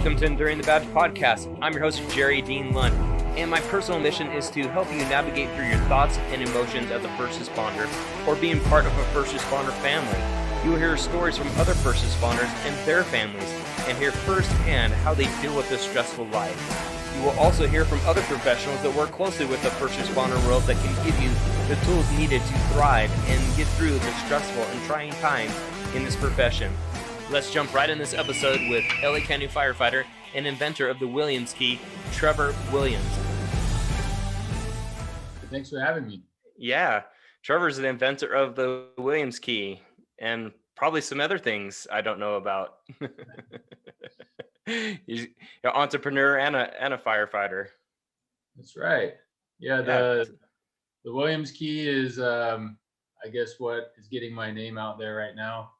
Welcome to Enduring the Badge podcast. I'm your host, Jerry Dean Lund, and my personal mission is to help you navigate through your thoughts and emotions as a first responder or being part of a first responder family. You will hear stories from other first responders and their families and hear firsthand how they deal with this stressful life. You will also hear from other professionals that work closely with the first responder world that can give you the tools needed to thrive and get through the stressful and trying times in this profession. Let's jump right in this episode with LA County firefighter and inventor of the Williams key, Trevor Williams. Thanks for having me. Yeah, Trevor's the inventor of the Williams key and probably some other things I don't know about. He's an entrepreneur and a firefighter. That's right. Yeah, the Williams key is, I guess, what is getting my name out there right now.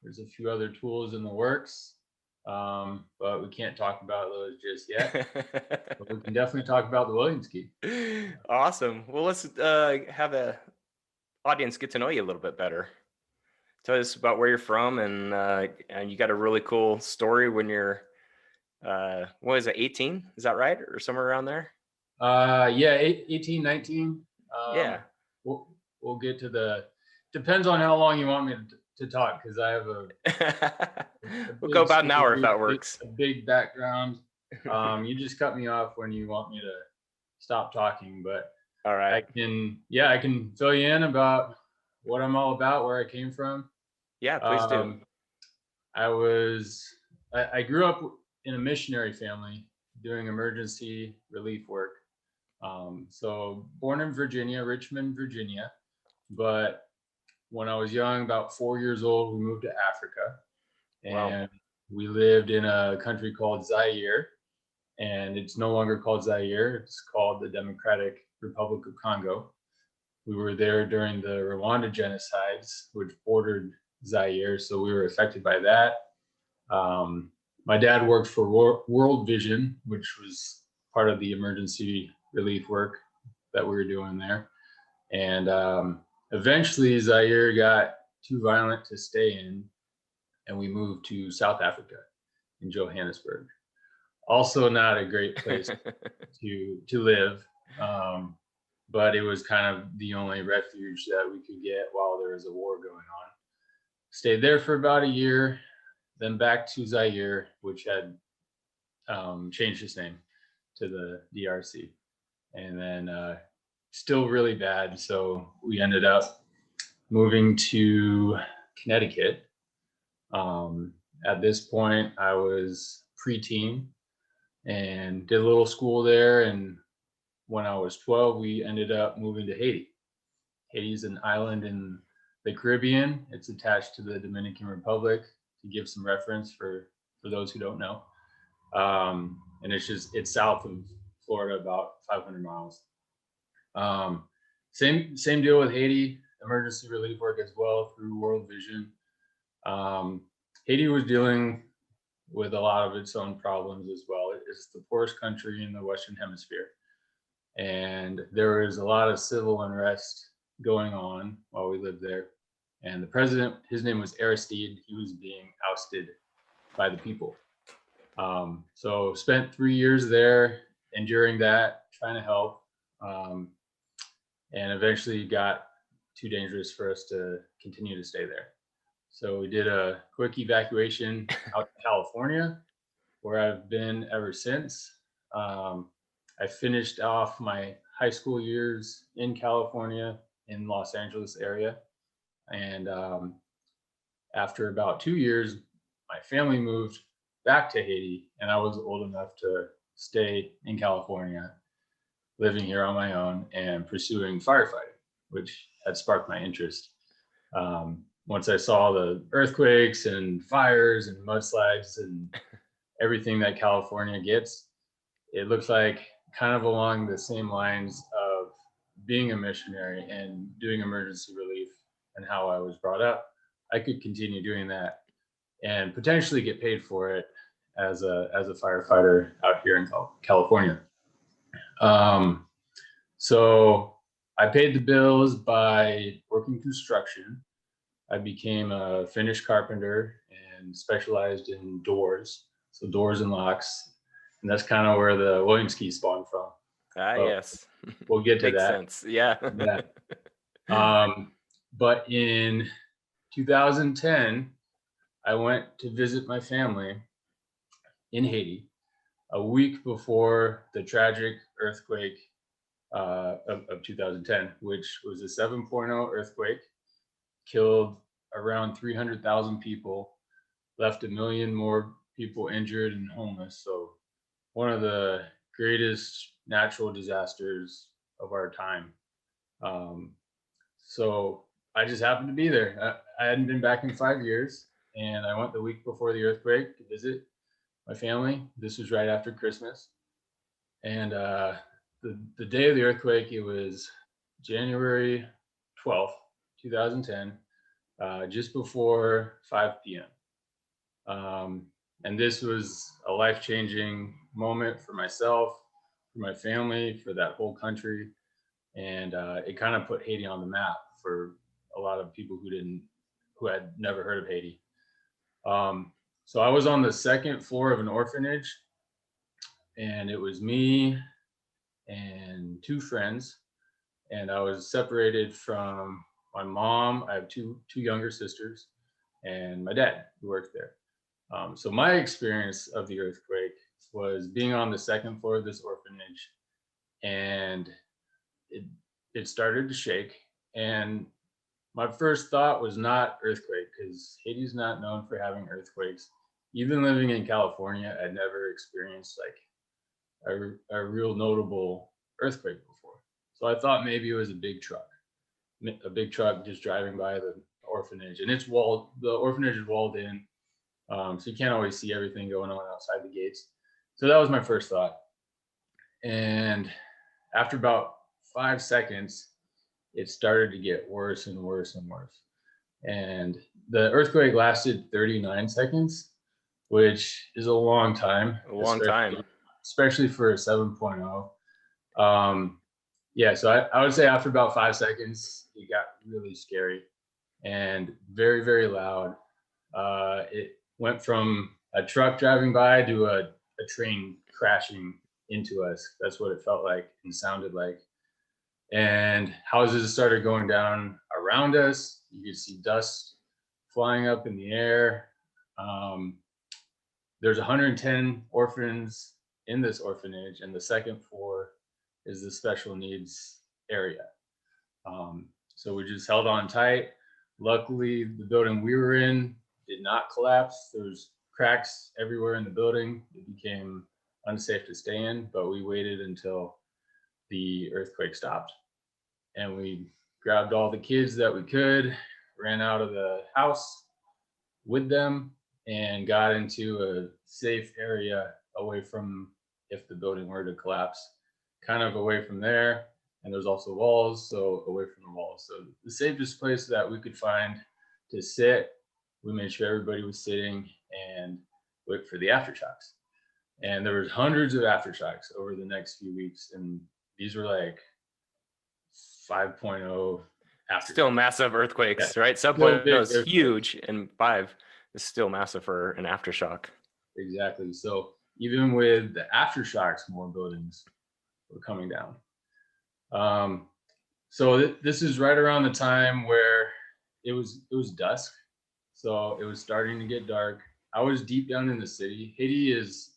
There's a few other tools in the works, but we can't talk about those just yet. But we can definitely talk about the Williams key. Awesome. Well, let's have the audience get to know you a little bit better. Tell us about where you're from, and you got a really cool story when you're, what is it, 18? Is that right? Or somewhere around there? Yeah, 18, 19. Yeah. We'll get to depends on how long you want me to talk, because I have we'll go about an hour if that works. A big background. You just cut me off when you want me to stop talking, but all right. I can fill you in about what I'm all about, where I came from. Yeah, please do. I grew up in a missionary family doing emergency relief work. So born in Virginia, Richmond, Virginia, but when I was young, about 4 years old, we moved to Africa, and we lived in a country called Zaire, and it's no longer called Zaire. It's called the Democratic Republic of Congo. We were there during the Rwanda genocides, which bordered Zaire, so we were affected by that. My dad worked for World Vision, which was part of the emergency relief work that we were doing there. And eventually Zaire got too violent to stay in, and we moved to South Africa in Johannesburg. Also not a great place to live, but it was kind of the only refuge that we could get while there was a war going on. Stayed there for about a year, then back to Zaire, which had changed its name to the DRC. And then still really bad, so we ended up moving to Connecticut. At this point, I was preteen and did a little school there, and when I was 12, we ended up moving to Haiti. Haiti's an island in the Caribbean. It's attached to the Dominican Republic, to give some reference for those who don't know. And it's south of Florida, about 500 miles. Same deal with Haiti, emergency relief work as well through World Vision. Haiti was dealing with a lot of its own problems as well. It's the poorest country in the Western Hemisphere. And there was a lot of civil unrest going on while we lived there. And the president, his name was Aristide, he was being ousted by the people. So spent 3 years there, enduring that, trying to help, and eventually got too dangerous for us to continue to stay there. So we did a quick evacuation out to California, where I've been ever since. I finished off my high school years in California, in Los Angeles area. And after about 2 years, my family moved back to Haiti, and I was old enough to stay in California, living here on my own and pursuing firefighting, which had sparked my interest. Once I saw the earthquakes and fires and mudslides and everything that California gets, it looks like kind of along the same lines of being a missionary and doing emergency relief and how I was brought up. I could continue doing that and potentially get paid for it as a firefighter out here in California. So I paid the bills by working construction. I became a finished carpenter and specialized in doors, so doors and locks, and that's kind of where the Williams key spawned from. But Yes. we'll get to Makes that. sense. Yeah. But in 2010, I went to visit my family in Haiti a week before the tragic earthquake of 2010, which was a 7.0 earthquake, killed around 300,000 people, left 1 million more people injured and homeless. So one of the greatest natural disasters of our time. So I just happened to be there. I hadn't been back in 5 years, and I went the week before the earthquake to visit my family. This was right after Christmas. And the day of the earthquake, it was January 12th, 2010, just before 5 p.m. And this was a life-changing moment for myself, for my family, for that whole country. And it kind of put Haiti on the map for a lot of people who had never heard of Haiti. So I was on the second floor of an orphanage, and it was me and 2 friends, and I was separated from my mom. I have two younger sisters, and my dad who worked there. So my experience of the earthquake was being on the second floor of this orphanage, and it started to shake. And my first thought was not earthquake, because Haiti's not known for having earthquakes. Even living in California, I'd never experienced like a real notable earthquake before. So I thought maybe it was a big truck just driving by the orphanage, and it's walled. The orphanage is walled in, so you can't always see everything going on outside the gates. So that was my first thought. And after about 5 seconds, it started to get worse and worse and worse. And the earthquake lasted 39 seconds, which is a long time. A long time. Especially for a 7.0. Yeah, so I would say after about 5 seconds, it got really scary and very, very loud. It went from a truck driving by to a train crashing into us. That's what it felt like and sounded like. And houses started going down around us. You could see dust flying up in the air. There's 110 orphans in this orphanage, and the second floor is the special needs area. So we just held on tight. Luckily, the building we were in did not collapse. There was cracks everywhere in the building. It became unsafe to stay in, but we waited until the earthquake stopped. And we grabbed all the kids that we could, ran out of the house with them, and got into a safe area away from, if the building were to collapse, kind of away from there. And there's also walls, so away from the walls. So the safest place that we could find to sit, we made sure everybody was sitting and wait for the aftershocks. And there was hundreds of aftershocks over the next few weeks, and these were like 5.0 aftershocks. Still massive earthquakes, right? 7.0 is huge, and 5 is still massive for an aftershock. Exactly. So even with the aftershocks, more buildings were coming down. So this is right around the time where it was dusk, so it was starting to get dark. I was deep down in the city. Haiti is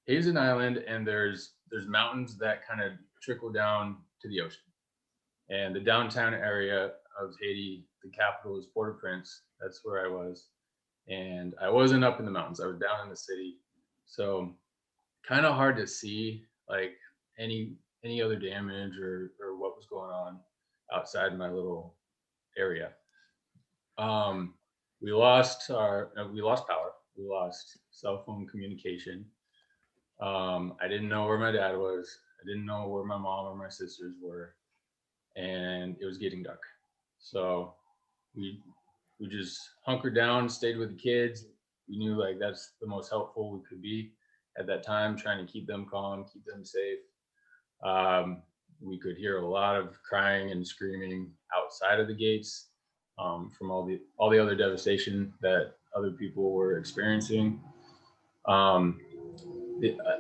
an island, and there's mountains that kind of trickle down to the ocean. And the downtown area of Haiti, the capital is Port-au-Prince. That's where I was. And I wasn't up in the mountains. I was down in the city. So kind of hard to see like any other damage or what was going on outside my little area. We lost power. We lost cell phone communication. I didn't know where my dad was. I didn't know where my mom or my sisters were, and it was getting dark. So we just hunkered down, stayed with the kids. We knew like that's the most helpful we could be at that time, trying to keep them calm, keep them safe. We could hear a lot of crying and screaming outside of the gates from all the other devastation that other people were experiencing. Um,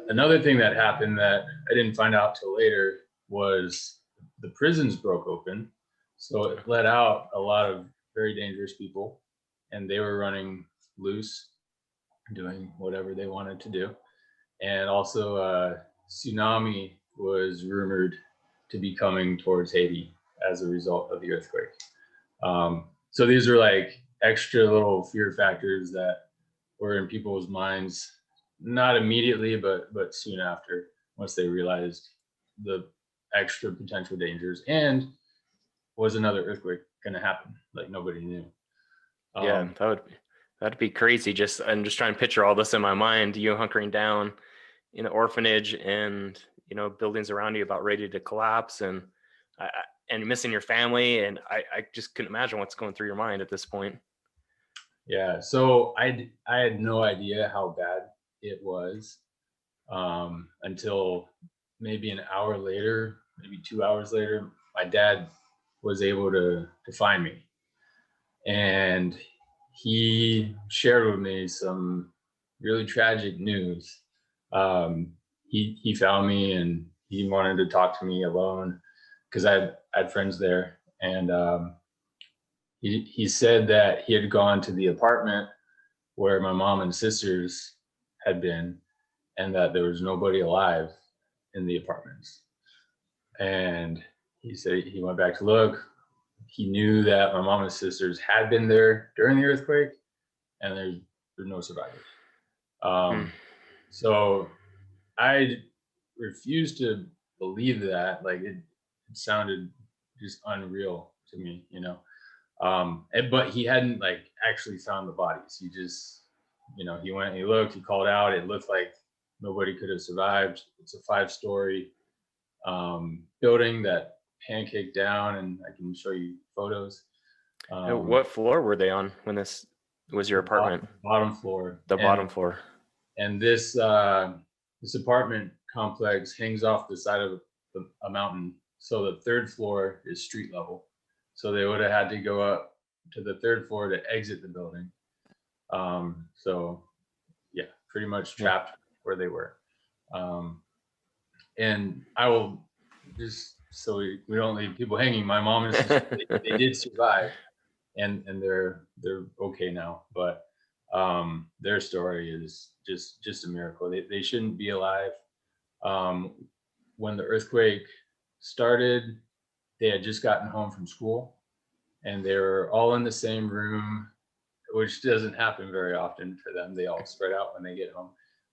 Another thing that happened that I didn't find out till later was the prisons broke open. So it let out a lot of very dangerous people, and they were running loose, doing whatever they wanted to do. And also, tsunami was rumored to be coming towards Haiti as a result of the earthquake. So these are like extra little fear factors that were in people's minds, not immediately, but soon after, once they realized the extra potential dangers, and was another earthquake going to happen? Like nobody knew. Yeah, that'd be crazy. I'm just trying to picture all this in my mind. You hunkering down in an orphanage, and buildings around you about ready to collapse, and missing your family, and I just couldn't imagine what's going through your mind at this point. Yeah, so I had no idea how bad it was until maybe an hour later, maybe 2 hours later. My dad was able to find me, and he shared with me some really tragic news. He found me, and he wanted to talk to me alone because I had friends there, and he said that he had gone to the apartment where my mom and sisters had been, and that there was nobody alive in the apartments. And he said he went back to look. He knew that my mom and sisters had been there during the earthquake, and there's no survivors. So I refused to believe that. Like it sounded just unreal to me, but he hadn't like actually found the bodies. He just, he went, he looked, he called out. It looked like nobody could have survived. It's a 5-story building that pancaked down, and I can show you photos. What floor were they on when this was your apartment? Bottom floor. Bottom floor. And this apartment complex hangs off the side of a mountain. So the 3rd floor is street level. So they would have had to go up to the 3rd floor to exit the building. So yeah, pretty much trapped where they were. And I will just, so we don't leave people hanging. My mom and sister, they did survive, and they're okay now. But their story is just a miracle. They shouldn't be alive. When the earthquake started, they had just gotten home from school, and they were all in the same room, which doesn't happen very often for them. They all spread out when they get home.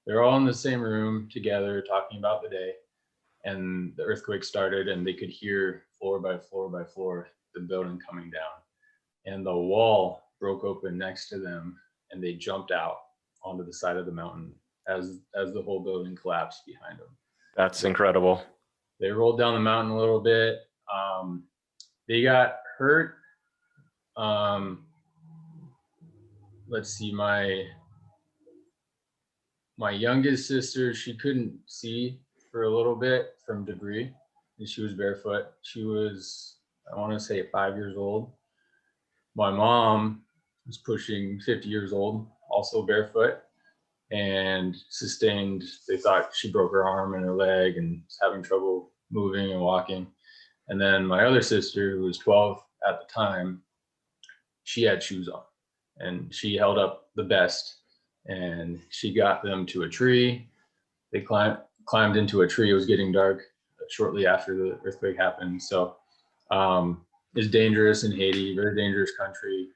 They're all in the same room together talking about the day, and the earthquake started, and they could hear floor by floor by floor the building coming down, and the wall broke open next to them, and they jumped out onto the side of the mountain as the whole building collapsed behind them. That's incredible. They rolled down the mountain a little bit. They got hurt. Let's see, my youngest sister, she couldn't see for a little bit from debris, and she was barefoot. She was, I want to say, 5 years old. My mom was pushing 50 years old, also barefoot, and sustained, they thought she broke her arm and her leg and was having trouble moving and walking. And then my other sister, who was 12 at the time, she had shoes on, and she held up the best, and she got them to a tree. They climbed into a tree. It was getting dark shortly after the earthquake happened. So it's dangerous in Haiti, very dangerous country.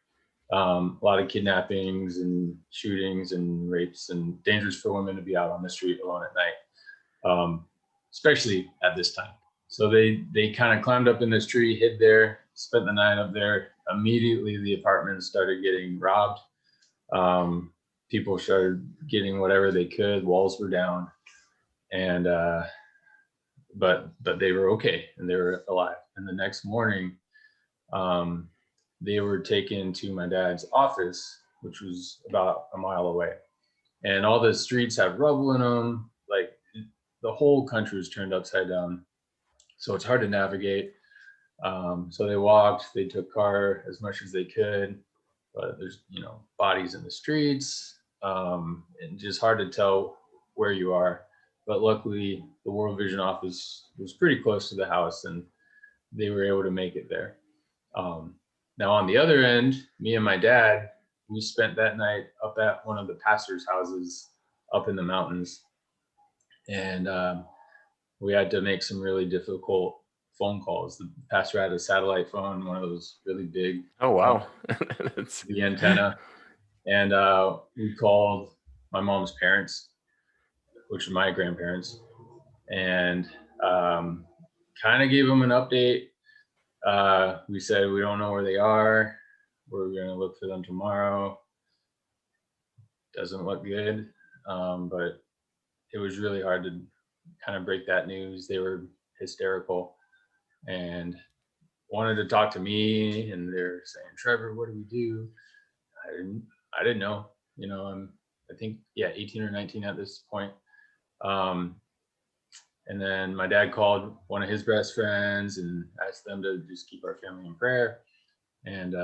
A lot of kidnappings and shootings and rapes, and dangerous for women to be out on the street alone at night, especially at this time. So they kind of climbed up in this tree, hid there, spent the night up there. Immediately, the apartment started getting robbed. People started getting whatever they could. Walls were down, and but they were okay, and they were alive. And the next morning, they were taken to my dad's office, which was about a mile away. And all the streets have rubble in them. Like the whole country was turned upside down. So it's hard to navigate. So they walked, they took car as much as they could, but there's, bodies in the streets. and just hard to tell where you are. But luckily, the World Vision office was pretty close to the house, and they were able to make it there. Now, on the other end, me and my dad, we spent that night up at one of the pastors' houses up in the mountains, and we had to make some really difficult phone calls. The pastor had a satellite phone, one of those really big. Oh, wow. The antenna. And we called my mom's parents, which are my grandparents, and kind of gave them an update. We said we don't know where they are. We're going to look for them tomorrow. Doesn't look good, but it was really hard to kind of break that news. They were hysterical and wanted to talk to me, and they're saying, "Trevor, what do we do?" I didn't know. You know, I think 18 or 19 at this point. And then my dad called one of his best friends and asked them to just keep our family in prayer. And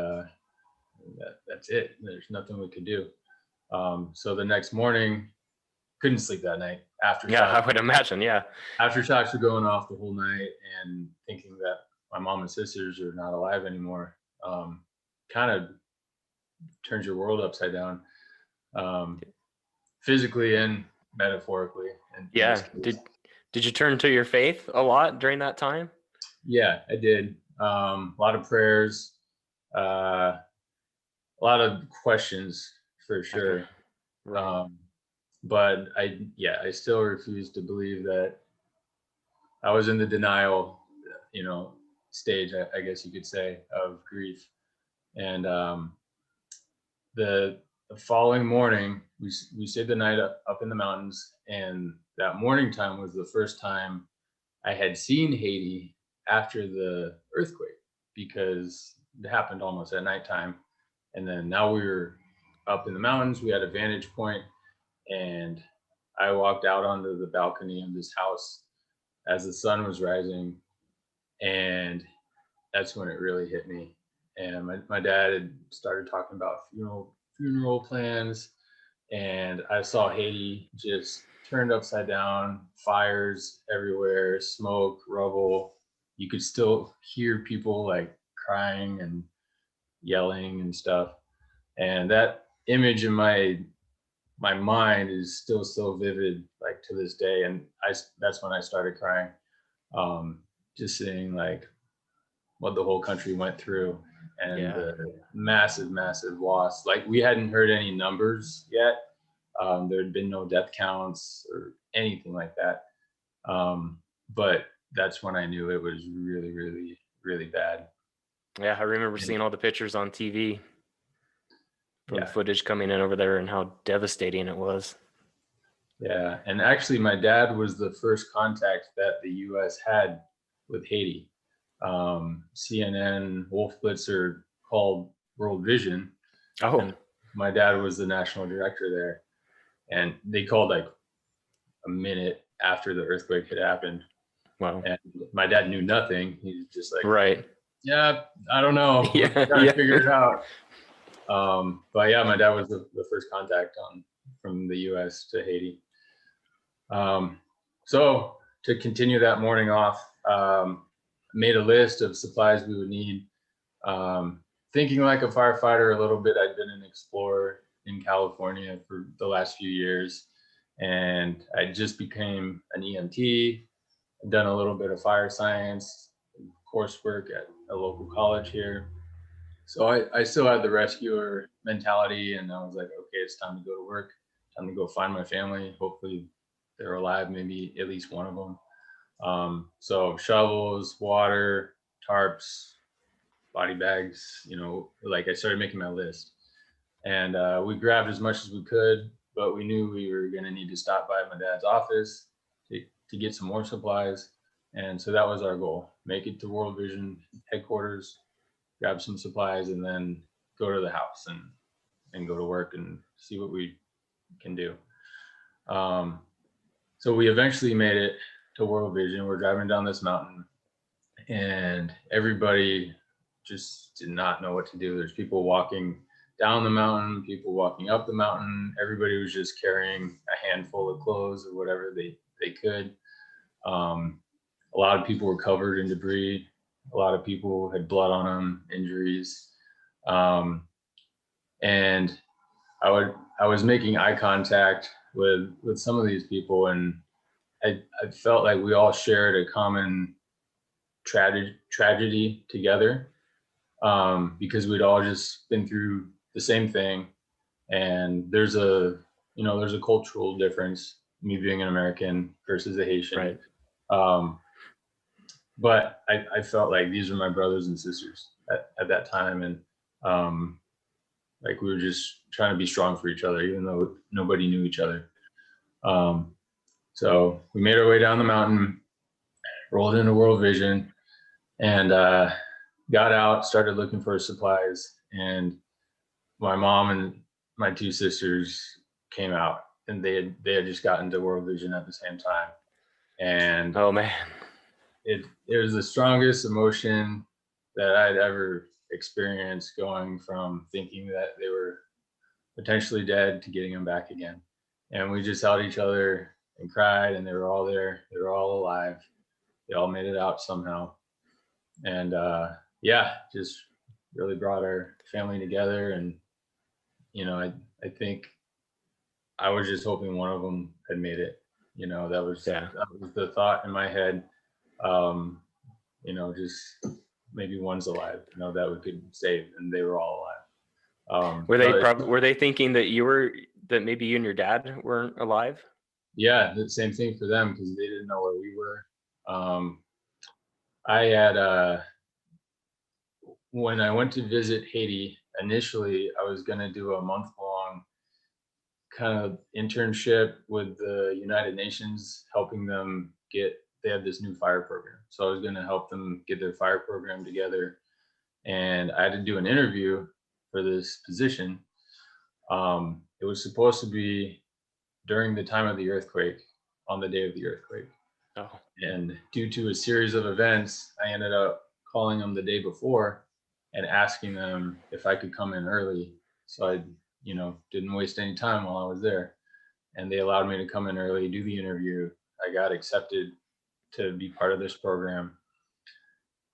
that's it. There's nothing we could do. So the next morning, couldn't sleep that night. I would imagine. Yeah. Aftershocks were going off the whole night, and thinking that my mom and sisters are not alive anymore kind of turns your world upside down, physically and metaphorically. And yeah. Did you turn to your faith a lot during that time? Yeah, I did. A lot of prayers, a lot of questions for sure. Okay. Right. But I still refuse to believe that I was in the denial, stage, I guess you could say, of grief. And the following morning, we stayed the night up in the mountains, and that morning time was the first time I had seen Haiti after the earthquake, because it happened almost at nighttime. And then now we were up in the mountains, we had a vantage point, and I walked out onto the balcony of this house as the sun was rising, and that's when it really hit me. And my dad had started talking about funeral plans, and I saw Haiti just turned upside down, fires everywhere, smoke, rubble. You could still hear people like crying and yelling and stuff. And that image in my mind is still so vivid, like to this day. And that's when I started crying, just seeing like what the whole country went through, and the massive loss. Like, we hadn't heard any numbers yet. There had been no death counts or anything like that. But that's when I knew it was really, really, really bad. Yeah, I remember seeing all the pictures on TV from the footage coming in over there and how devastating it was. Yeah, and actually my dad was the first contact that the U.S. had with Haiti. CNN Wolf Blitzer called World Vision. Oh. And my dad was the national director there. And they called like a minute after the earthquake had happened. Wow. And my dad knew nothing. He was just like, right. Yeah, I don't know. We're trying to figure it out. But yeah, my dad was the first contact from the U.S. to Haiti. So to continue that morning off, made a list of supplies we would need. Thinking like a firefighter a little bit. I'd been an explorer in California for the last few years, and I just became an EMT. I'd done a little bit of fire science coursework at a local college here. So I still had the rescuer mentality, and I was like, okay, it's time to go to work, time to go find my family. Hopefully they're alive, maybe at least one of them. So shovels, water, tarps, body bags, like I started making my list. And we grabbed as much as we could, but we knew we were going to need to stop by my dad's office to get some more supplies. And so that was our goal: make it to World Vision headquarters, grab some supplies, and then go to the house and go to work and see what we can do. So we eventually made it to World Vision. We're driving down this mountain, and everybody just did not know what to do. There's people walking down the mountain, people walking up the mountain. Everybody was just carrying a handful of clothes or whatever they could. A lot of people were covered in debris. A lot of people had blood on them, injuries. And I was making eye contact with some of these people, and I felt like we all shared a common tragedy together, because we'd all just been through the same thing. And there's a cultural difference, me being an American versus a Haitian. Right. But I felt like these are my brothers and sisters at that time. And like we were just trying to be strong for each other, even though nobody knew each other. So we made our way down the mountain, rolled into World Vision, and got out, started looking for supplies. And my mom and my two sisters came out, and they had just gotten to World Vision at the same time. And oh man, it was the strongest emotion that I'd ever experienced, going from thinking that they were potentially dead to getting them back again. And we just held each other and cried, and they were all there. They were all alive. They all made it out somehow. And just really brought our family together. And, I think I was just hoping one of them had made it. That was the thought in my head. Just maybe one's alive, that we could save, and they were all alive. Were they thinking that maybe you and your dad weren't alive? Yeah, the same thing for them, because they didn't know where we were. I had when I went to visit Haiti, initially I was going to do a month-long kind of internship with the United Nations, helping them they had this new fire program. So I was going to help them get their fire program together. And I had to do an interview for this position. It was supposed to be during the time of the earthquake, on the day of the earthquake. Oh. And due to a series of events, I ended up calling them the day before and asking them if I could come in early. So I, didn't waste any time while I was there. And they allowed me to come in early, do the interview. I got accepted to be part of this program.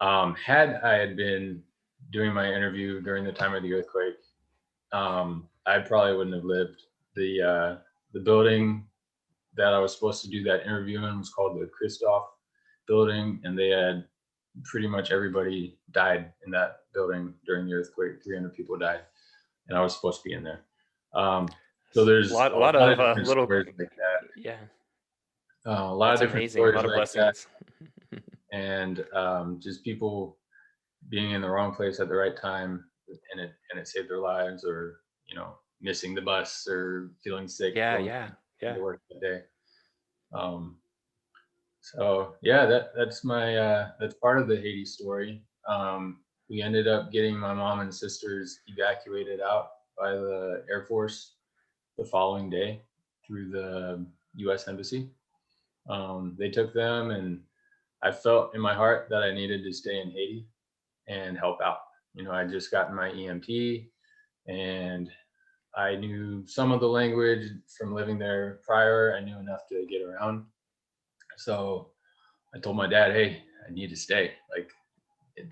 Had I had been doing my interview during the time of the earthquake, I probably wouldn't have lived. The building that I was supposed to do that interview in was called the Christoph building, and they had pretty much everybody died in that building during the earthquake. 300 people died, and I was supposed to be in there. So there's a lot of little stories like that. Yeah. A lot of different amazing. stories A lot of like blessings. that. And just people being in the wrong place at the right time, and it saved their lives, or missing the bus, or feeling sick. Yeah. To work that day. So yeah, that's my that's part of the Haiti story. We ended up getting my mom and sisters evacuated out by the Air Force the following day through the U.S. Embassy. They took them, and I felt in my heart that I needed to stay in Haiti and help out. I'd just gotten my EMT, and I knew some of the language from living there prior. I knew enough to get around. So I told my dad, hey, I need to stay. Like,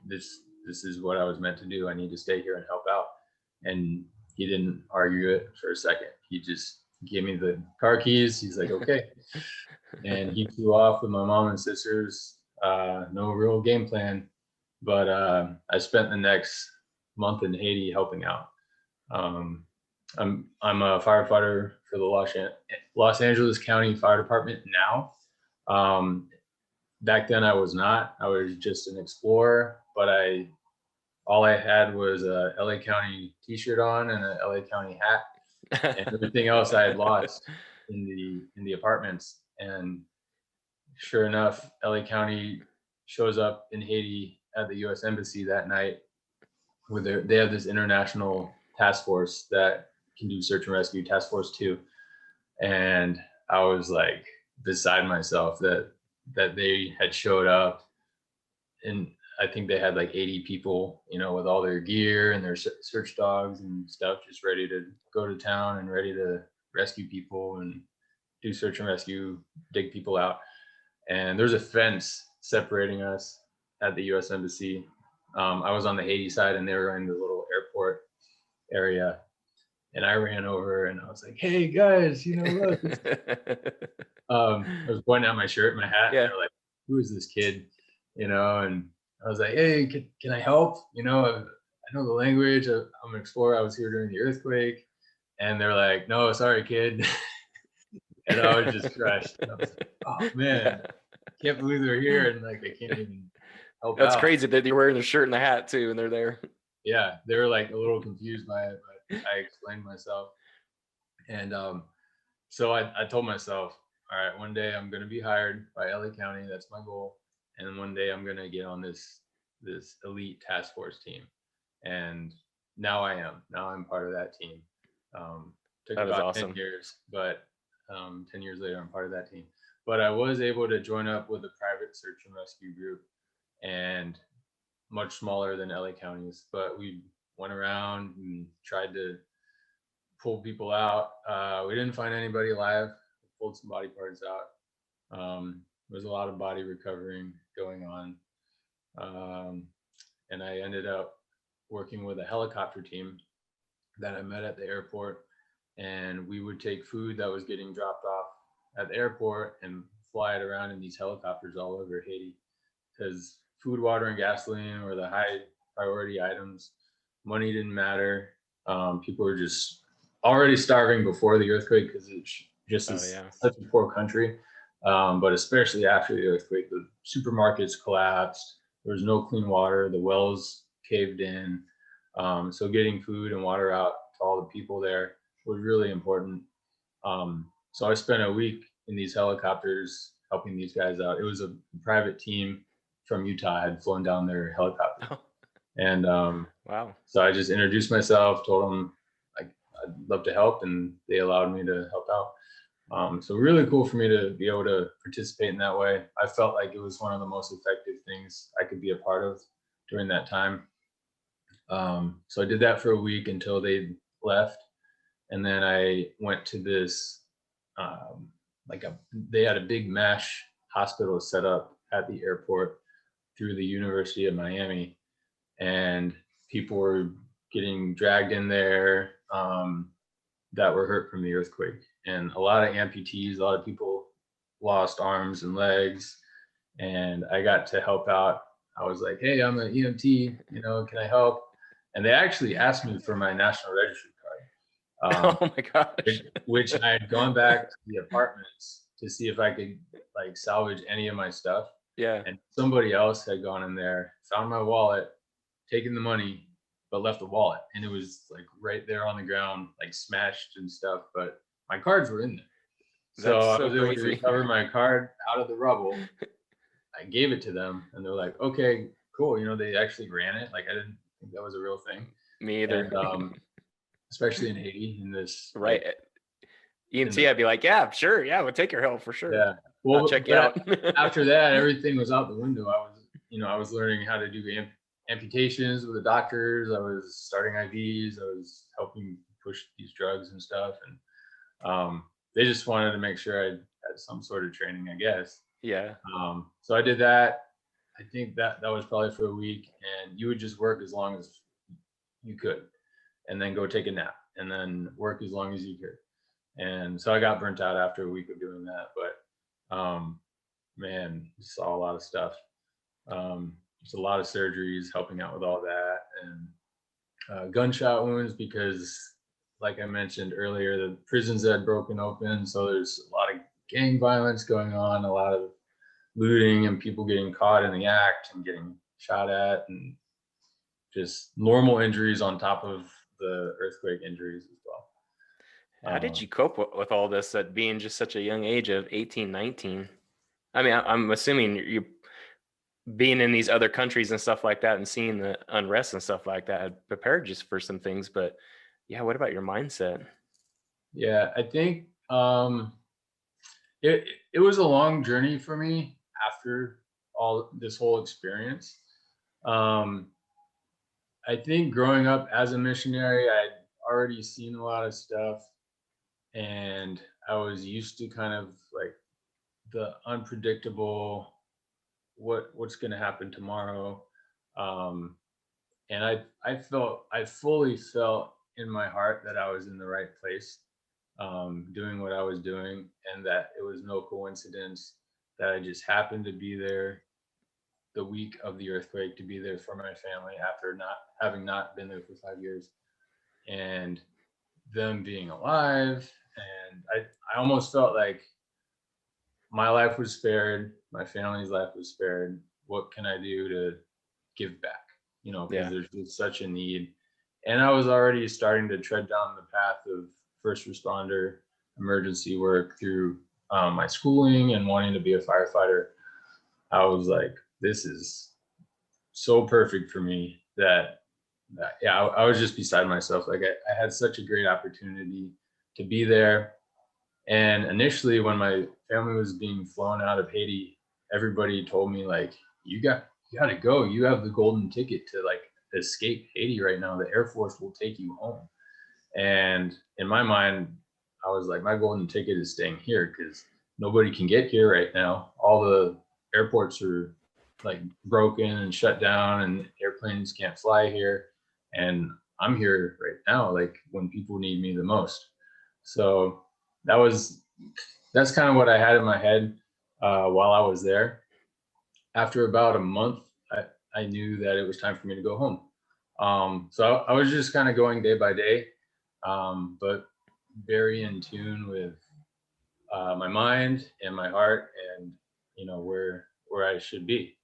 this is what I was meant to do. I need to stay here and help out. And he didn't argue it for a second. He just gave me the car keys. He's like, okay. And he flew off with my mom and sisters. No real game plan, but I spent the next month in Haiti helping out. I'm a firefighter for the Los Angeles County Fire Department now. Back then I was not. I was just an explorer, but all I had was a LA County t-shirt on and a LA County hat, and everything else I had lost in the apartments. And sure enough, LA County shows up in Haiti at the U.S. Embassy that night. They have this international task force that can do search and rescue, Task Force 2. And I was like beside myself that they had showed up. And I think they had like 80 people, you know, with all their gear and their search dogs and stuff, just ready to go to town and ready to rescue people and do search and rescue, dig people out. And there's a fence separating us at the U.S. Embassy. I was on the Haiti side and they were in the little airport area. And I ran over and I was like, "Hey guys, you know, look." I was pointing out my shirt, my hat, Yeah. and they're like, "Who is this kid?" You know, and I was like, "Hey, can I help? You know, I know the language. I'm an explorer. I was here during the earthquake." And they're like, "No, sorry, kid." And I was just crushed. And I was like, "Oh man, can't believe they're here and like they can't even help That's out." crazy that you're wearing the shirt and the hat too, and they're there. Yeah, they were like a little confused by it, but I explained myself. And so I told myself, all right, one day I'm going to be hired by LA County. That's my goal. And then one day I'm going to get on this elite task force team. And now I am. Now I'm part of that team. Took That is about awesome. 10 years, but 10 years later, I'm part of that team. But I was able to join up with a private search and rescue group, and much smaller than LA County's. But we went around and tried to pull people out. We didn't find anybody alive. We pulled some body parts out. There was a lot of body recovering going on. And I ended up working with a helicopter team that I met at the airport. And we would take food that was getting dropped off at the airport and fly it around in these helicopters all over Haiti. Because food, water, and gasoline were the high priority items. Money didn't matter. People were just already starving before the earthquake because it's just such a poor country. But especially after the earthquake, the supermarkets collapsed. There was no clean water. The wells caved in. So getting food and water out to all the people there was really important. So I spent a week in these helicopters helping these guys out. It was a private team from Utah. I had flown down their helicopter. And Wow. so I just introduced myself, told them I'd love to help, and they allowed me to help out. So really cool for me to be able to participate in that way. I felt like it was one of the most effective things I could be a part of during that time. So I did that for a week until they left. And then I went to this, they had a big mesh hospital set up at the airport through the University of Miami. And people were getting dragged in there that were hurt from the earthquake. And a lot of amputees, a lot of people lost arms and legs. And I got to help out. I was like, "Hey, I'm an EMT, you know, can I help?" And they actually asked me for my National Registry card. Oh my gosh. Which I had gone back to the apartments to see if I could like salvage any of my stuff. Yeah. And somebody else had gone in there, found my wallet, taken the money, but left the wallet. And it was like right there on the ground, like smashed and stuff. But my cards were in there. So That's I so was able to crazy. recover my card out of the rubble. I gave it to them and they're like, "Okay, cool." You know, they actually ran it. Like I didn't think that was a real thing. Me either. And especially in Haiti, in this Right. like, EMT, I'd be like, "Yeah, sure. Yeah, we'll take your help for sure. yeah. I'll Well, check you out." after that, everything was out the window. I was learning how to do amputations with the doctors. I was starting IVs. I was helping push these drugs and stuff. And they just wanted to make sure I had some sort of training, I guess. Yeah. So I did that. I think that was probably for a week, and you would just work as long as you could, and then go take a nap, and then work as long as you could. And so I got burnt out after a week of doing that. But man, saw a lot of stuff. Just a lot of surgeries, helping out with all that, and gunshot wounds because, like I mentioned earlier, the prisons had broken open. So there's a lot of gang violence going on, a lot of looting, and people getting caught in the act and getting shot at, and just normal injuries on top of the earthquake injuries as well. How did you cope with all this at being just such a young age of 18, 19? I mean, I'm assuming you being in these other countries and stuff like that and seeing the unrest and stuff like that had prepared you for some things. But yeah, what about your mindset? Yeah, I think it was a long journey for me after all this whole experience. I think growing up as a missionary, I'd already seen a lot of stuff, and I was used to kind of like the unpredictable, what's going to happen tomorrow. Um, and I fully felt in my heart that I was in the right place, doing what I was doing, and that it was no coincidence that I just happened to be there the week of the earthquake, to be there for my family after not been there for 5 years, and them being alive. And I almost felt like my life was spared, my family's life was spared. What can I do to give back? Because Yeah. there's just such a need. And I was already starting to tread down the path of first responder emergency work through my schooling and wanting to be a firefighter. I was like, this is so perfect for me that yeah, I was just beside myself. Like I had such a great opportunity to be there. And initially, when my family was being flown out of Haiti, everybody told me like, you got to go. You have the golden ticket to like escape Haiti right now. The Air Force will take you home. And in my mind, I was like, my golden ticket is staying here because nobody can get here right now. All the airports are like broken and shut down, and airplanes can't fly here. And I'm here right now, like when people need me the most. So that was that's kind of what I had in my head while I was there. After about a month, I knew that it was time for me to go home. So I was just kind of going day by day, but very in tune with my mind and my heart, and where I should be.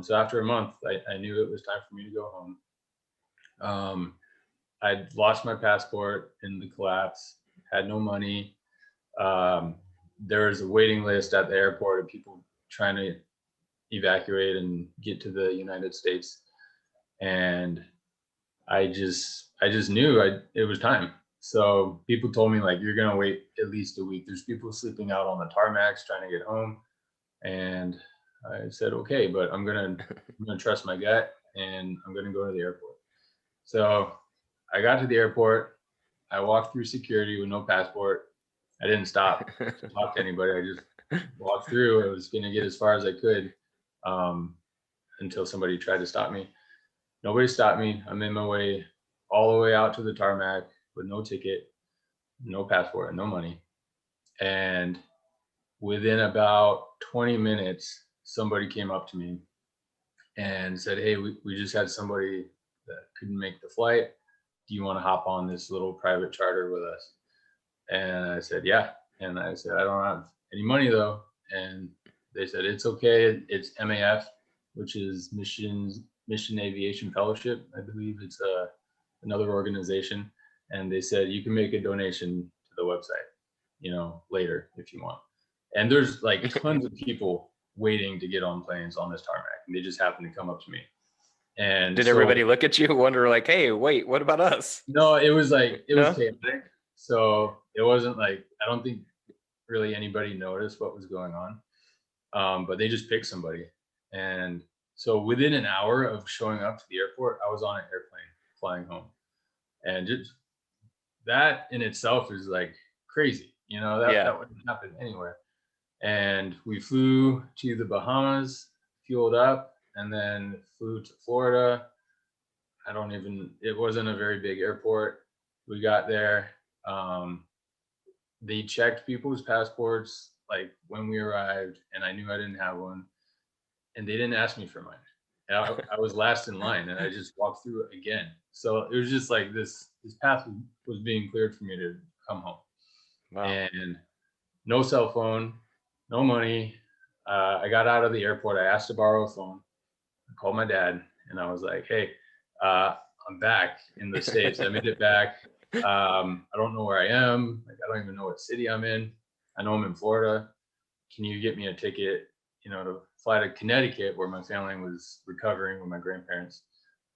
So after a month, I knew it was time for me to go home. I'd lost my passport in the collapse, had no money. Um, there was a waiting list at the airport of people trying to evacuate and get to the United States, and I just knew it was time. So people told me like, you're gonna wait at least a week. There's people sleeping out on the tarmacs trying to get home, and I said okay, but I'm gonna trust my gut, and I'm gonna go to the airport. So I got to the airport. I walked through security with no passport. I didn't stop to talk to anybody. I just walked through. I was gonna get as far as I could, um, until somebody tried to stop me. Nobody stopped me. I made my way all the way out to the tarmac with no ticket, no passport, and no money. And within about 20 minutes, somebody came up to me and said, hey, we just had somebody that couldn't make the flight. Do you want to hop on this little private charter with us? And I said, yeah. And I said, I don't have any money though. And they said, it's okay. It's MAF, which is Mission Aviation Fellowship. I believe it's another organization. And they said, you can make a donation to the website, later if you want. And there's like tons of people waiting to get on planes on this tarmac. And they just happened to come up to me. And did everybody look at you and wonder like, hey, wait, what about us? No, it was like, it No? was chaotic. So it wasn't like, I don't think really anybody noticed what was going on. But they just picked somebody. And so within an hour of showing up to the airport, I was on an airplane flying home. And just that in itself is like crazy. That wouldn't happen anywhere. And we flew to the Bahamas, fueled up, and then flew to Florida. It wasn't a very big airport. We got there. They checked people's passports like when we arrived, and I knew I didn't have one, and they didn't ask me for mine. I was last in line, and I just walked through it again. So it was just like this path was being cleared for me to come home. Wow. And no cell phone, no money. I got out of the airport. I asked to borrow a phone. I called my dad, and I was like, hey, I'm back in the States. I made it back. I don't know where I am. Like, I don't even know what city I'm in. I know I'm in Florida. Can you get me a ticket, to fly to Connecticut, where my family was recovering with my grandparents?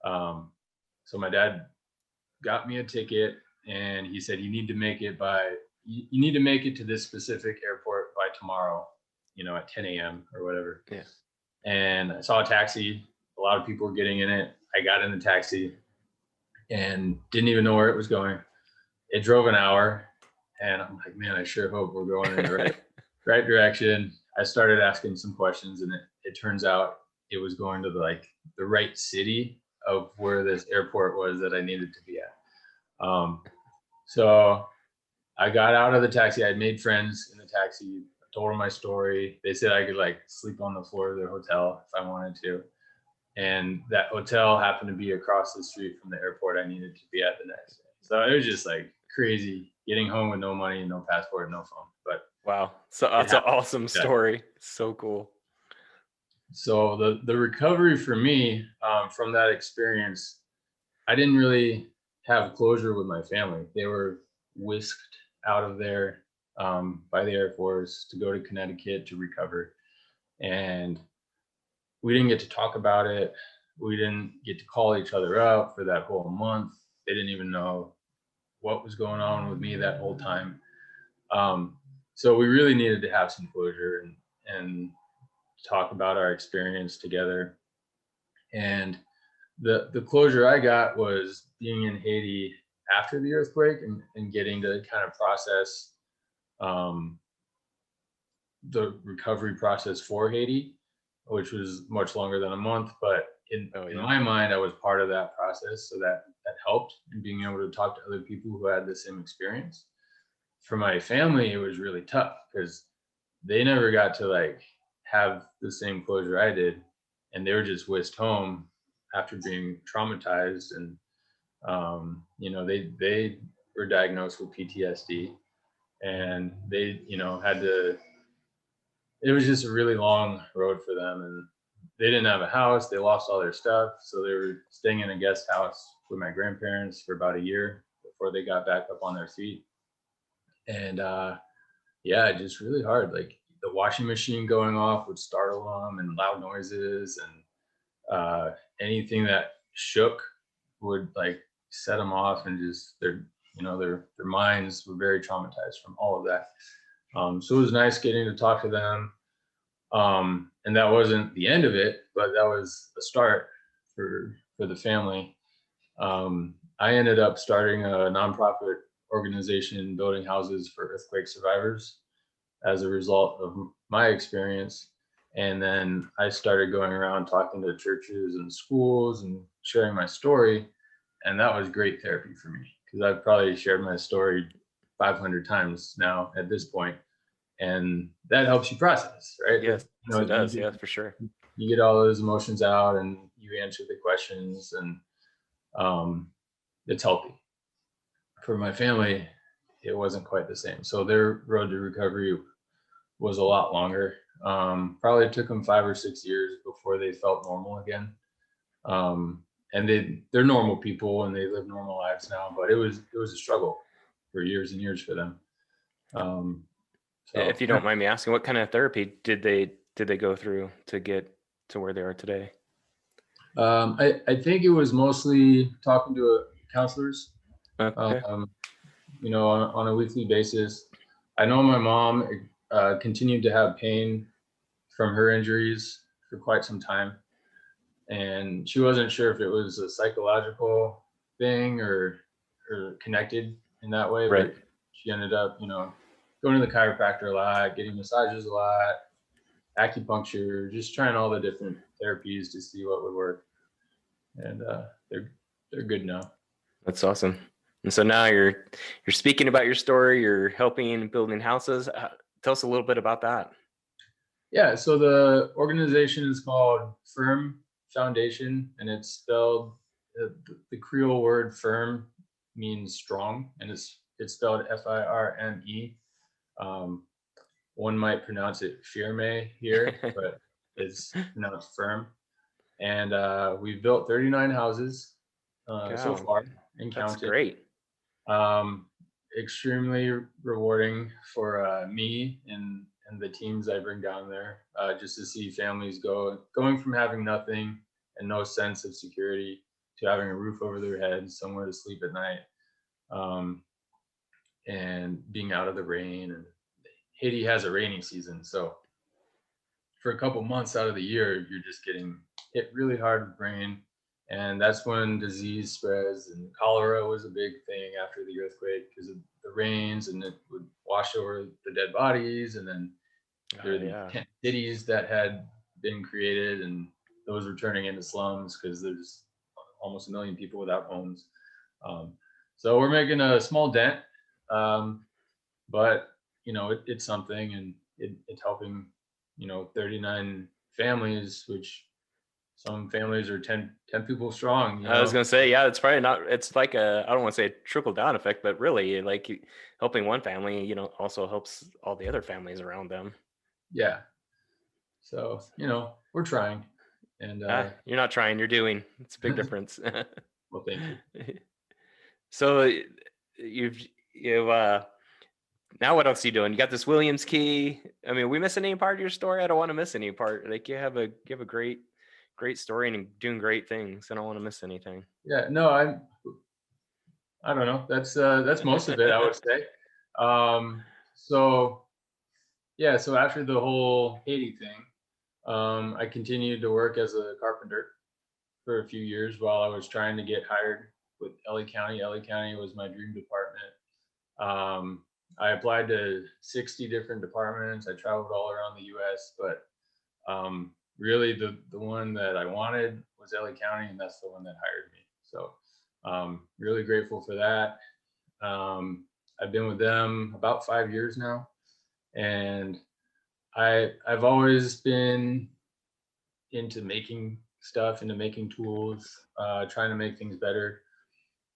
So my dad got me a ticket, and he said, you need to make it to this specific airport by tomorrow, at 10 a.m. or whatever. Yeah. And I saw a taxi a lot of people were getting in it. I got in the taxi and didn't even know where it was going. It drove an hour, and I'm like, man, I sure hope we're going in the right direction. I started asking some questions, and it turns out it was going to the right city of where this airport was that I needed to be at. So I got out of the taxi. I had made friends in the taxi. I told them my story. They said I could sleep on the floor of their hotel if I wanted to. And that hotel happened to be across the street from the airport I needed to be at the next day. So it was just crazy getting home with no money, no passport, no phone. But wow, so that's an awesome story. So cool. So the recovery for me from that experience, I didn't really have closure with my family. They were whisked out of there by the Air Force to go to Connecticut to recover. And we didn't get to talk about it. We didn't get to call each other up for that whole month. They didn't even know what was going on with me that whole time. So we really needed to have some closure and talk about our experience together. And the closure I got was being in Haiti after the earthquake and getting to kind of process the recovery process for Haiti, which was much longer than a month. But in my mind, I was part of that process. So that helped in being able to talk to other people who had the same experience. For my family, it was really tough because they never got to have the same closure I did. And they were just whisked home after being traumatized. And, they were diagnosed with PTSD, and they, had to, it was just a really long road for them. And they didn't have a house. They lost all their stuff. So they were staying in a guest house with my grandparents for about a year before they got back up on their feet. And just really hard. The washing machine going off would startle them, and loud noises, and anything that shook would set them off, and just their minds were very traumatized from all of that. So it was nice getting to talk to them. And that wasn't the end of it, but that was the start for the family. I ended up starting a nonprofit organization building houses for earthquake survivors as a result of my experience. And then I started going around talking to churches and schools and sharing my story. And that was great therapy for me, because I've probably shared my story 500 times now at this point. And that helps you process, right? Yes, it does. Yeah, for sure. You get all those emotions out and you answer the questions, and it's healthy. For my family, it wasn't quite the same. So their road to recovery was a lot longer. Probably took them 5 or 6 years before they felt normal again. And they're normal people and they live normal lives now, but it was a struggle for years and years for them. If you don't mind me asking, what kind of therapy did they go through to get to where they are today? I think it was mostly talking to counselors, Okay. On a weekly basis. I know my mom continued to have pain from her injuries for quite some time, and she wasn't sure if it was a psychological thing or connected in that way. Right. But she ended up, going to the chiropractor a lot, getting massages a lot, acupuncture, just trying all the different therapies to see what would work. And they're good now. That's awesome. And so now you're speaking about your story. You're helping building houses. Tell us a little bit about that. Yeah. So the organization is called Firm Foundation, and it's spelled the Creole word "firm" means strong, and it's spelled FIRME. One might pronounce it firme here, but it's pronounced firm. And we've built 39 houses so far and counting. That's great. Extremely rewarding for me and the teams I bring down there, just to see families going from having nothing and no sense of security to having a roof over their heads, somewhere to sleep at night, and being out of the rain. And Haiti has a rainy season, so for a couple months out of the year, you're just getting hit really hard with rain. And that's when disease spreads, and cholera was a big thing after the earthquake because of the rains, and it would wash over the dead bodies. And then there were the Yeah. tent cities that had been created, and those were turning into slums because there's almost 1 million people without homes. So we're making a small dent, but it's something, and it's helping 39 families, which some families are 10 people strong. I was gonna say, yeah, it's probably not. It's like I don't want to say a trickle down effect, but really, like helping one family, also helps all the other families around them. Yeah. So we're trying, and You're not trying, you're doing. It's a big difference. well, thank you. So you've now what else are you doing? You got this Williams key. I mean, we miss any part of your story? I don't want to miss any part. Like you have a great story and doing great things. I don't want to miss anything. Yeah, no, I don't know. That's most of it, I would say. So yeah, so after the whole Haiti thing, I continued to work as a carpenter for a few years while I was trying to get hired with LA County. LA County was my dream department. I applied to 60 different departments. I traveled all around the US, but really the one that I wanted was LA County, and that's the one that hired me. So really grateful for that. I've been with them about 5 years now, and I've always been into making stuff, into making tools, trying to make things better.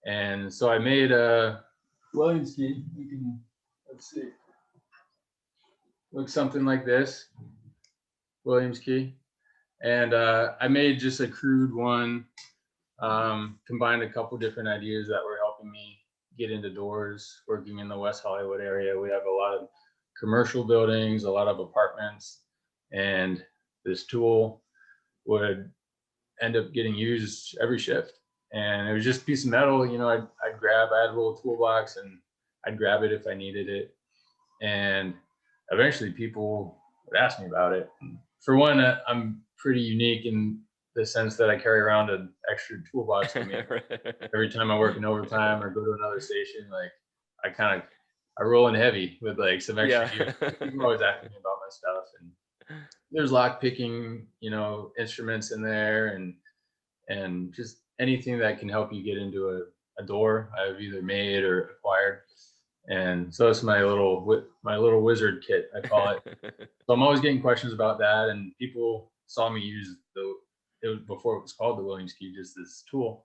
And so I made a Williams key. You can, let's see, looks something like this, Williams key. And I made just a crude one, combined a couple different ideas that were helping me get into doors. Working in the West Hollywood area, we have a lot of commercial buildings, a lot of apartments, and this tool would end up getting used every shift. And it was just a piece of metal, I'd grab, I had a little toolbox, and I'd grab it if I needed it. And eventually people would ask me about it. And for one, I'm pretty unique in the sense that I carry around an extra toolbox with me every time I work in overtime or go to another station. Like I roll in heavy with like some extra gear. People always asking me about my stuff, and there's lock picking, instruments in there, and just anything that can help you get into a door I've either made or acquired. And so it's my little wizard kit, I call it. So I'm always getting questions about that, and people saw me use it was before it was called the Williams key, just this tool.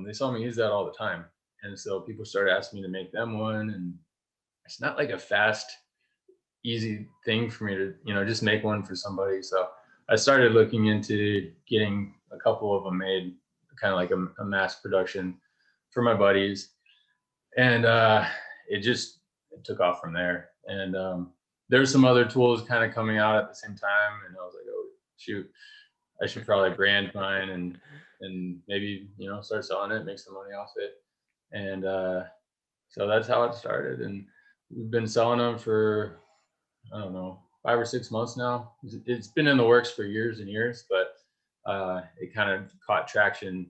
They saw me use that all the time, and so people started asking me to make them one. And it's not like a fast, easy thing for me to just make one for somebody. So I started looking into getting a couple of them made, kind of like a mass production for my buddies, and it took off from there. And there's some other tools kind of coming out at the same time, and I was like, oh shoot, I should probably brand mine and maybe start selling it, make some money off it. And so that's how it started, and we've been selling them for, I don't know, 5 or 6 months now. It's been in the works for years and years, but it kind of caught traction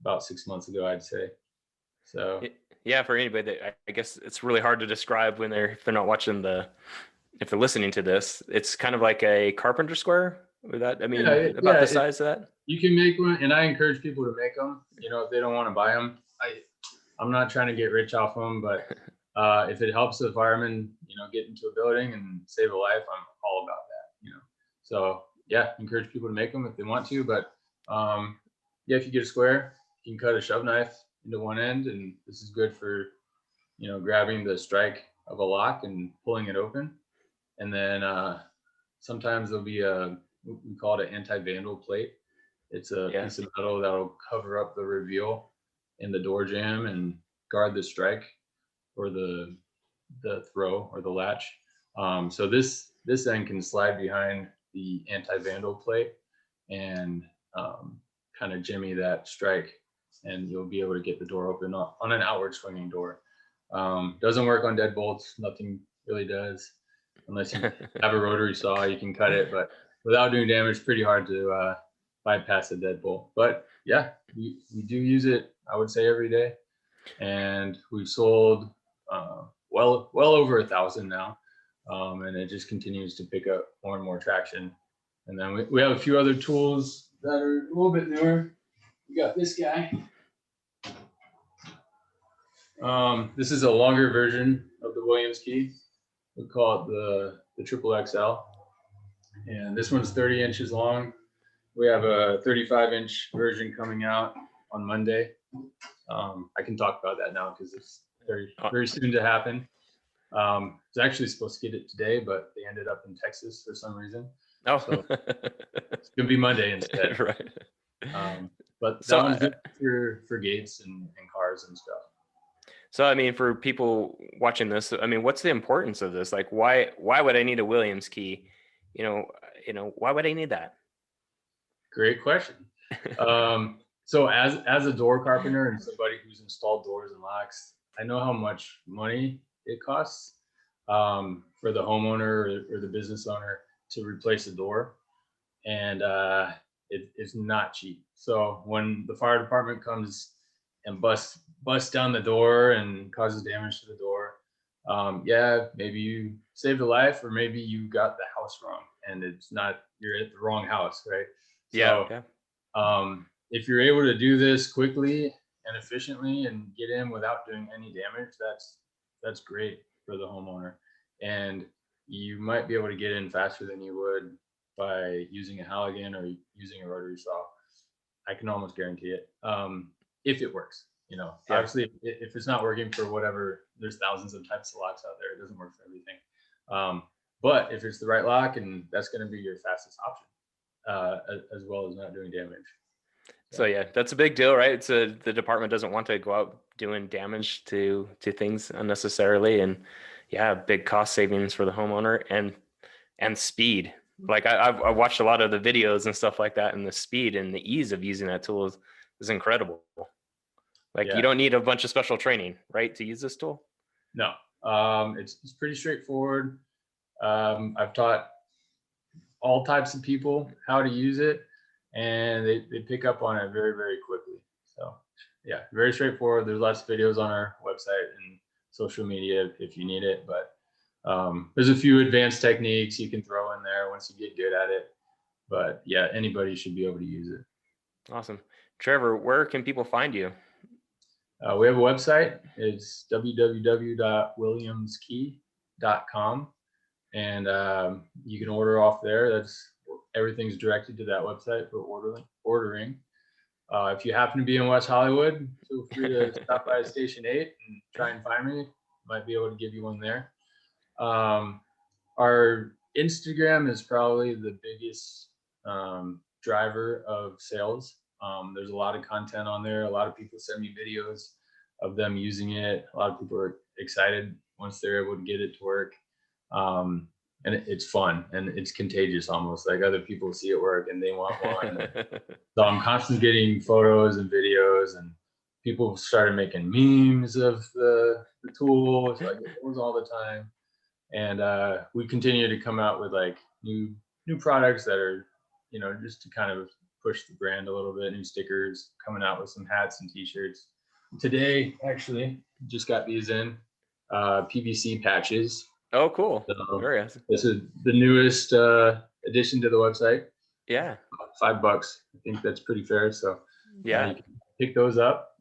about 6 months ago, I'd say. So yeah, for anybody that, I guess it's really hard to describe if they're not watching if they're listening to this. It's kind of like a carpenter square. About the size of that. You can make one, and I encourage people to make them. If they don't want to buy them, I'm not trying to get rich off them, but if it helps the firemen, get into a building and save a life, I'm all about that. So yeah, encourage people to make them if they want to. But yeah, if you get a square, you can cut a shove knife into one end, and this is good for grabbing the strike of a lock and pulling it open. And then sometimes there'll be we call it an anti-vandal plate. It's a piece of metal that'll cover up the reveal in the door jamb and guard the strike or the throw or the latch. So this end can slide behind the anti-vandal plate and kind of jimmy that strike, and you'll be able to get the door open on an outward swinging door. Doesn't work on deadbolts. Nothing really does, unless you have a rotary saw. You can cut it, but without doing damage, pretty hard to bypass the deadbolt. But yeah, we do use it, I would say, every day. And we've sold well over 1,000 now. And it just continues to pick up more and more traction. And then we have a few other tools that are a little bit newer. We got this guy. This is a longer version of the Williams key. We call it the Triple XL. And this one's 30 inches long. We have a 35-inch version coming out on Monday. I can talk about that now because it's very soon to happen. It's actually supposed to get it today, but they ended up in Texas for some reason. Oh, so it's gonna be Monday instead. Right. But that one's good for gates and cars and stuff. So, I mean, for people watching this, I mean, what's the importance of this? Like, why would I need a Williams key? Why would I need that? Great question. So as a door carpenter and somebody who's installed doors and locks, I know how much money it costs for the homeowner or the business owner to replace a door. And it's not cheap. So when the fire department comes and busts down the door and causes damage to the door, maybe you saved a life, or maybe you got the house wrong and you're at the wrong house, right? Yeah. If you're able to do this quickly and efficiently and get in without doing any damage, that's great for the homeowner. And you might be able to get in faster than you would by using a Halligan or using a rotary saw. I can almost guarantee it. If it works, obviously if it's not working for whatever, there's thousands of types of locks out there. It doesn't work for everything. But if it's the right lock, and that's going to be your fastest option, as well as not doing damage. So yeah, that's a big deal, right? The department doesn't want to go out doing damage to things unnecessarily, and big cost savings for the homeowner and speed. Like I've watched a lot of the videos and stuff like that, and the speed and the ease of using that tool is incredible. Like you don't need a bunch of special training, right, to use this tool? No, it's pretty straightforward. I've taught all types of people how to use it, and they pick up on it very, very quickly. So yeah, very straightforward. There's lots of videos on our website and social media if you need it, but there's a few advanced techniques you can throw in there once you get good at it. But yeah, anybody should be able to use it. Awesome. Trevor, where can people find you? We have a website. It's www.williamskey.com, and you can order off there. Everything's directed to that website for ordering. If you happen to be in West Hollywood, feel free to stop by Station 8 and try and find me. Might be able to give you one there. Our Instagram is probably the biggest driver of sales. There's a lot of content on there. A lot of people send me videos of them using it. A lot of people are excited once they're able to get it to work. And it's fun and it's contagious almost. Like other people see it work and they want one. So I'm constantly getting photos and videos, and people started making memes of the tool. So I get those all the time. And we continue to come out with like new products that are, just to kind of push the brand a little bit. New stickers, coming out with some hats and t-shirts. Today, actually, just got these in, PVC patches. Oh, cool. So very awesome. This is the newest addition to the website. Yeah. $5. I think that's pretty fair. So you can pick those up.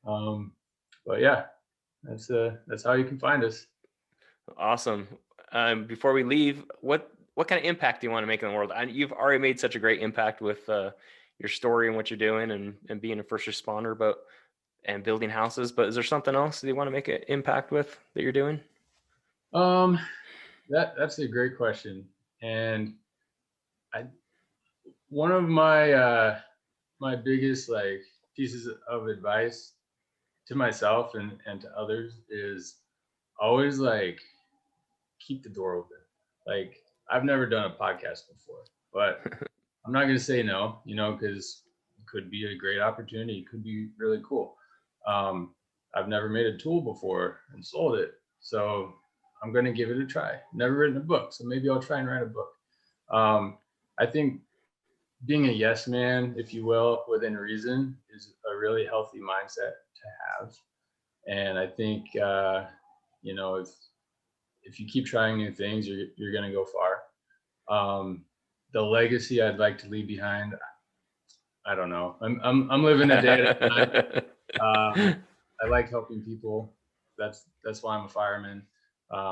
But yeah, that's how you can find us. Awesome. Before we leave, what kind of impact do you want to make in the world? You've already made such a great impact with your story and what you're doing and being a first responder, and building houses. But is there something else that you want to make an impact with that you're doing? That's a great question. And one of my my biggest like pieces of advice to myself and to others is always like keep the door open. Like I've never done a podcast before, but I'm not going to say no, because it could be a great opportunity. It could be really cool. I've never made a tool before and sold it. So I'm going to give it a try. Never written a book, so maybe I'll try and write a book. I think being a yes man, if you will, within reason is a really healthy mindset to have. And I think, you know, if you keep trying new things, you're going to go far. The legacy I'd like to leave behind, I don't know. I'm living a day at a time. I like helping people. That's why I'm a fireman.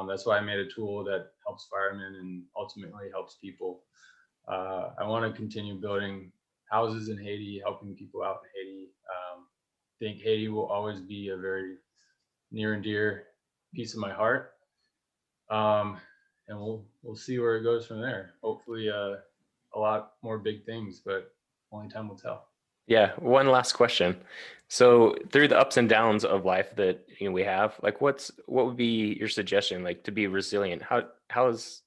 That's why I made a tool that helps firemen and ultimately helps people. I want to continue building houses in Haiti, helping people out in Haiti. Think Haiti will always be a very near and dear piece of my heart. And we'll see where it goes from there. Hopefully, a lot more big things, but only time will tell. Yeah, one last question. So through the ups and downs of life that we have, like what would be your suggestion, like to be resilient? How is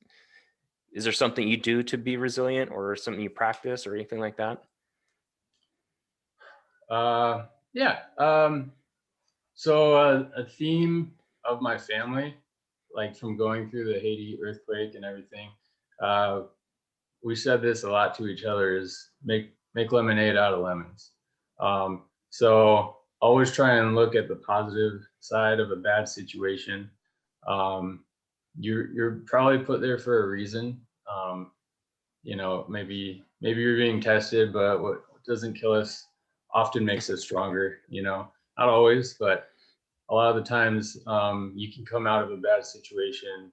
there something you do to be resilient, or something you practice, or anything like that? Yeah. So a theme of my family, like from going through the Haiti earthquake and everything, we said this a lot to each other: is make lemonade out of lemons. So always try and look at the positive side of a bad situation. You're probably put there for a reason. You know, maybe you're being tested, but what doesn't kill us often makes us stronger. You know, not always, but a lot of the times, you can come out of a bad situation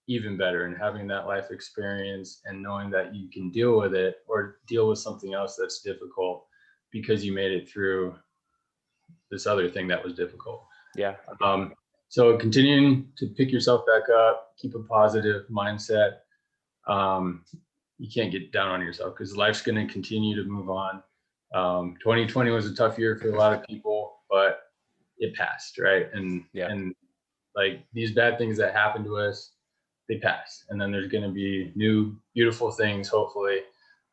even better. And having that life experience and knowing that you can deal with it or deal with something else that's difficult because you made it through this other thing that was difficult. Yeah. So continuing to pick yourself back up, keep a positive mindset. You can't get down on yourself because life's going to continue to move on. 2020 was a tough year for a lot of people, but it passed, right? And like these bad things that happen to us, they pass, and then there's going to be new beautiful things, hopefully,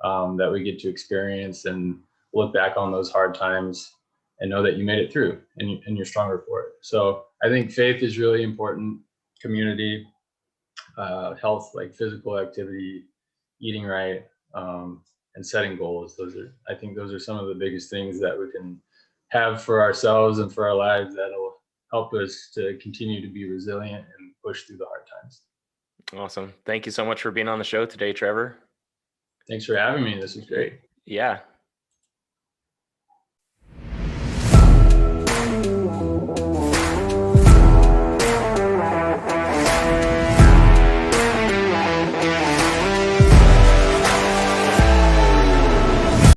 that we get to experience and look back on those hard times and know that you made it through, and you're stronger for it. So I think faith is really important. Community, health, like physical activity, eating right, and setting goals. I think those are some of the biggest things that we can have for ourselves and for our lives that'll help us to continue to be resilient and push through the hard times. Awesome. Thank you so much for being on the show today, Trevor. Thanks for having me. This was great. Yeah.